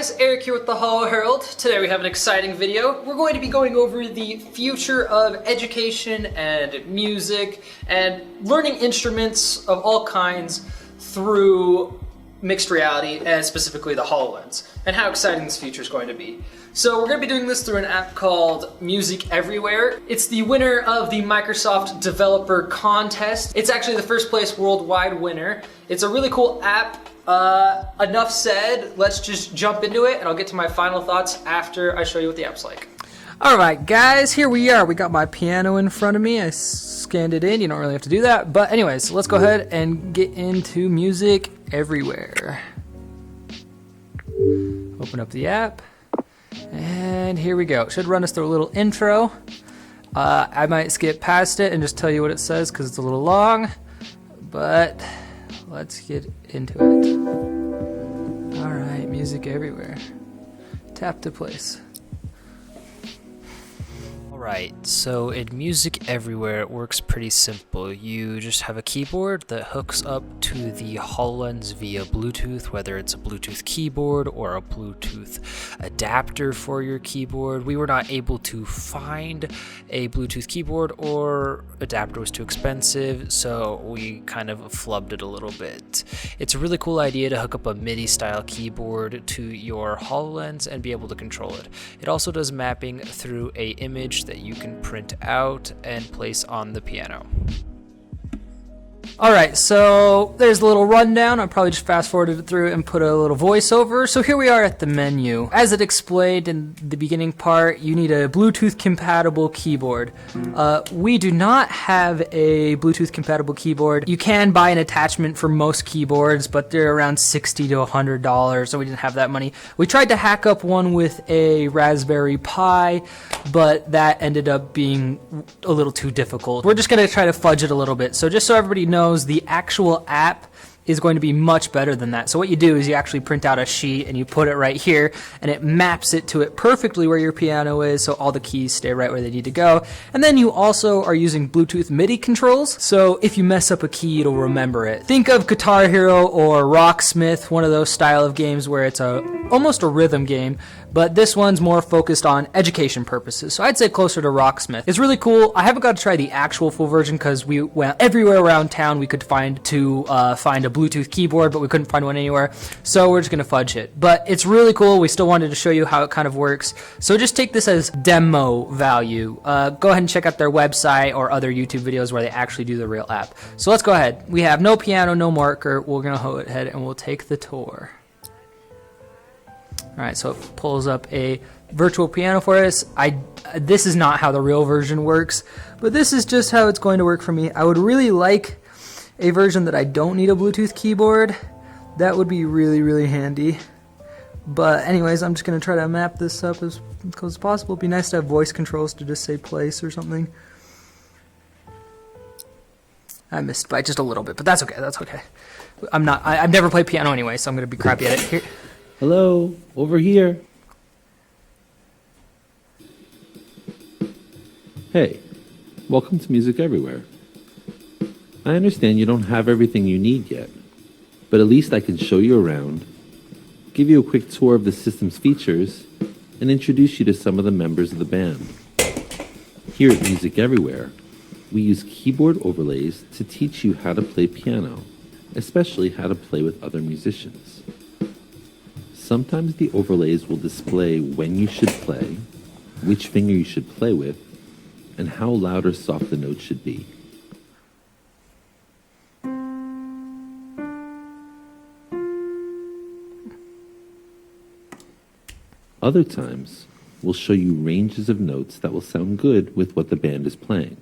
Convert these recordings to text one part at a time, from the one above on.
guys, Eric here with the Herald. Today we have an exciting video. We're going to be going over the future of education and music and learning instruments of all kinds through mixed reality and specifically the HoloLens and how exciting this future is going to be. So we're going to be doing this through an app called Music Everywhere. It's the winner of the Microsoft Developer Contest. It's actually the first place worldwide winner. It's a really cool app. Enough said, let's just jump into it and I'll get to my final thoughts after I show you what the app's like. Alright guys, here we are. We got my piano in front of me. I scanned it in. You don't really have to do that. But anyways, let's go ahead and get into Music Everywhere. Open up the app. And here we go. It should run us through a little intro. I might skip past it and just tell you what it says because it's a little long. But let's get into it. Alright, Music Everywhere. Tap to place. Alright, so in Music Everywhere it works pretty simple. You just have a keyboard that hooks up to the HoloLens via Bluetooth, whether it's a Bluetooth keyboard or a Bluetooth adapter for your keyboard. We were not able to find a Bluetooth keyboard, or adapter was too expensive, so we kind of flubbed it a little bit. It's a really cool idea to hook up a MIDI style keyboard to your HoloLens and be able to control it. It also does mapping through a image that you can print out and place on the piano. Alright, so there's a little rundown. I probably just fast forwarded it through and put a little voiceover. So here we are at the menu. As it explained in the beginning part, you need a Bluetooth compatible keyboard. We do not have a Bluetooth compatible keyboard. You can buy an attachment for most keyboards, but they're around $60 to $100, so we didn't have that money. We tried to hack up one with a Raspberry Pi, but that ended up being a little too difficult. We're just going to try to fudge it a little bit. So just so everybody knows, the actual app is going to be much better than that. So what you do is you actually print out a sheet and you put it right here and it maps it to it perfectly where your piano is, so all the keys stay right where they need to go. And then you also are using Bluetooth MIDI controls, so if you mess up a key, it'll remember it. Think of Guitar Hero or Rocksmith, one of those style of games where it's almost a rhythm game, but this one's more focused on education purposes. So I'd say closer to Rocksmith. It's really cool. I haven't got to try the actual full version because we went everywhere around town we could find to find a Bluetooth keyboard, but we couldn't find one anywhere. So we're just going to fudge it. But it's really cool. We still wanted to show you how it kind of works. So just take this as demo value. Go ahead and check out their website or other YouTube videos where they actually do the real app. So let's go ahead. We have no piano, no marker. We're going to go ahead and we'll take the tour. Alright, so it pulls up a virtual piano for us. This is not how the real version works, but this is just how it's going to work for me. I would really like a version that I don't need a Bluetooth keyboard. That would be really, really handy. But anyways, I'm just going to try to map this up as close as possible. It'd be nice to have voice controls to just say place or something. I missed by just a little bit, but that's okay, that's okay. I've never played piano anyway, so I'm going to be crappy at it. Here. Hello, over here. Hey, welcome to Music Everywhere. I understand you don't have everything you need yet, but at least I can show you around, give you a quick tour of the system's features, and introduce you to some of the members of the band. Here at Music Everywhere, we use keyboard overlays to teach you how to play piano, especially how to play with other musicians. Sometimes the overlays will display when you should play, which finger you should play with, and how loud or soft the notes should be. Other times, we'll show you ranges of notes that will sound good with what the band is playing.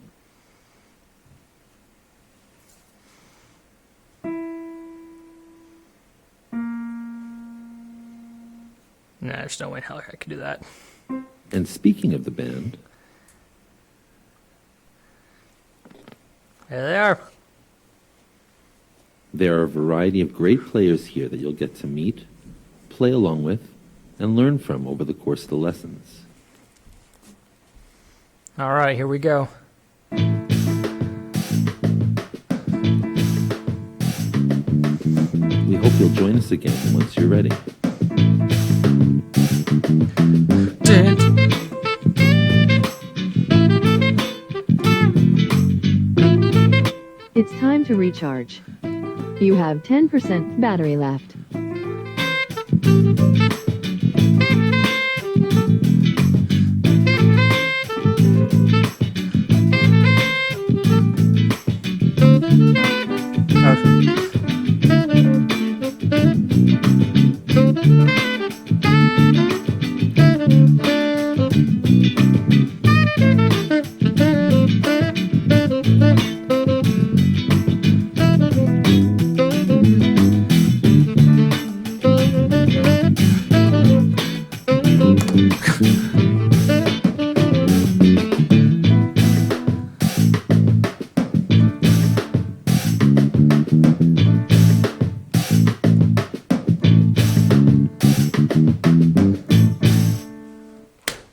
Nah, there's no way in hell I could do that. And speaking of the band, There they are. there are a variety of great players here that you'll get to meet, play along with, and learn from over the course of the lessons. Alright, here we go. We hope you'll join us again once you're ready. instant. It's time to recharge. You have 10% battery left.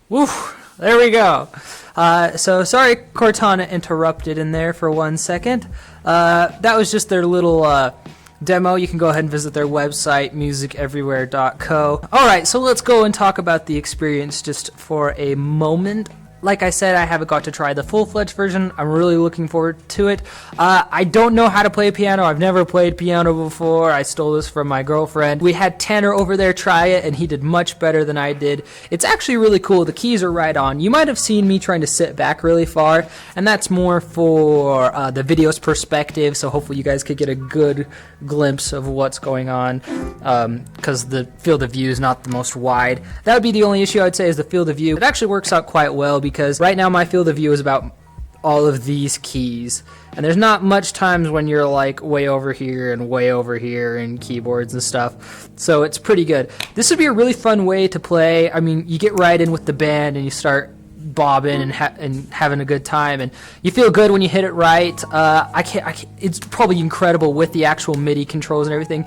Woo, there we go. So sorry Cortana interrupted in there for 1 second. That was just their little demo. You can go ahead and visit their website, musiceverywhere.co. Alright, so let's go and talk about the experience just for a moment. Like I said, I haven't got to try the full-fledged version. I'm really looking forward to it. I don't know how to play piano. I've never played piano before. I stole this from my girlfriend. We had Tanner over there try it, and he did much better than I did. It's actually really cool. The keys are right on. You might have seen me trying to sit back really far, and that's more for the video's perspective, so hopefully you guys could get a good glimpse of what's going on, because the field of view is not the most wide. That would be the only issue I'd say is the field of view. It actually works out quite well, because right now my field of view is about all of these keys, and there's not much times when you're like way over here and keyboards and stuff, so it's pretty good. This would be a really fun way to play. I mean, you get right in with the band and you start bobbing and having a good time, and you feel good when you hit it right. I can't, it's probably incredible with the actual MIDI controls and everything.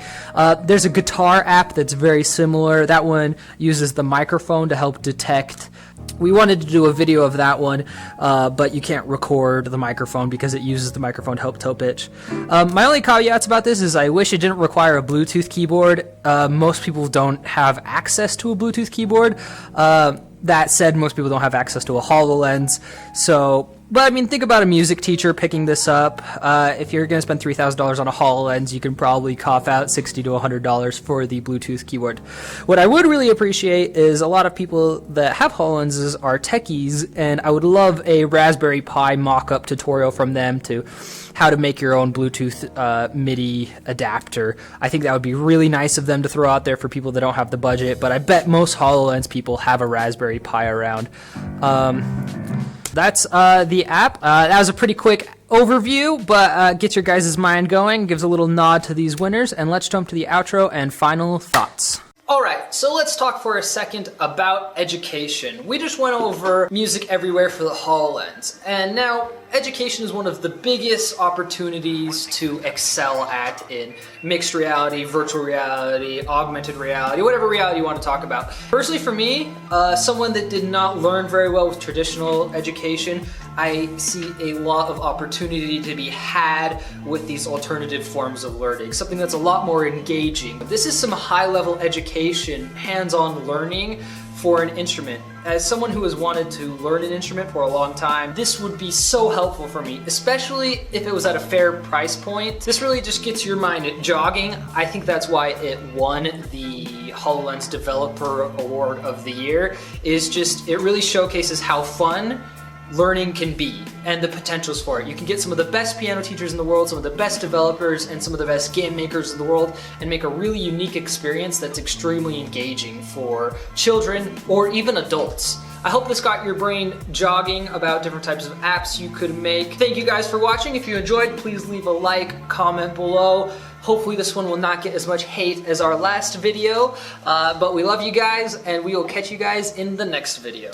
There's a guitar app that's very similar. That one uses the microphone to help detect. We wanted to do a video of that one, but you can't record the microphone because it uses the microphone to help toe pitch. My only caveats about this is I wish it didn't require a Bluetooth keyboard. Most people don't have access to a Bluetooth keyboard. That said, most people don't have access to a HoloLens. But I mean, think about a music teacher picking this up. If you're going to spend $3,000 on a HoloLens, you can probably cough out $60 to $100 for the Bluetooth keyboard. What I would really appreciate is a lot of people that have HoloLenses are techies, and I would love a Raspberry Pi mock-up tutorial from them to how to make your own Bluetooth MIDI adapter. I think that would be really nice of them to throw out there for people that don't have the budget, but I bet most HoloLens people have a Raspberry Pi around. That's the app. That was a pretty quick overview, but gets your guys' mind going, gives a little nod to these winners, and let's jump to the outro and final thoughts. Alright, so let's talk for a second about education. We just went over Music Everywhere for the HoloLens, and now education is one of the biggest opportunities to excel at in mixed reality, virtual reality, augmented reality, whatever reality you want to talk about. Personally for me, someone that did not learn very well with traditional education, I see a lot of opportunity to be had with these alternative forms of learning, something that's a lot more engaging. This is some high-level education, hands-on learning for an instrument. As someone who has wanted to learn an instrument for a long time, this would be so helpful for me, especially if it was at a fair price point. This really just gets your mind jogging. I think that's why it won the HoloLens Developer Award of the Year, is just, it really showcases how fun learning can be and the potentials for it. You can get some of the best piano teachers in the world, some of the best developers, and some of the best game makers in the world, and make a really unique experience that's extremely engaging for children or even adults. I hope this got your brain jogging about different types of apps you could make. Thank you guys for watching. If you enjoyed, please leave a like, comment below. Hopefully this one will not get as much hate as our last video, but we love you guys, and we will catch you guys in the next video.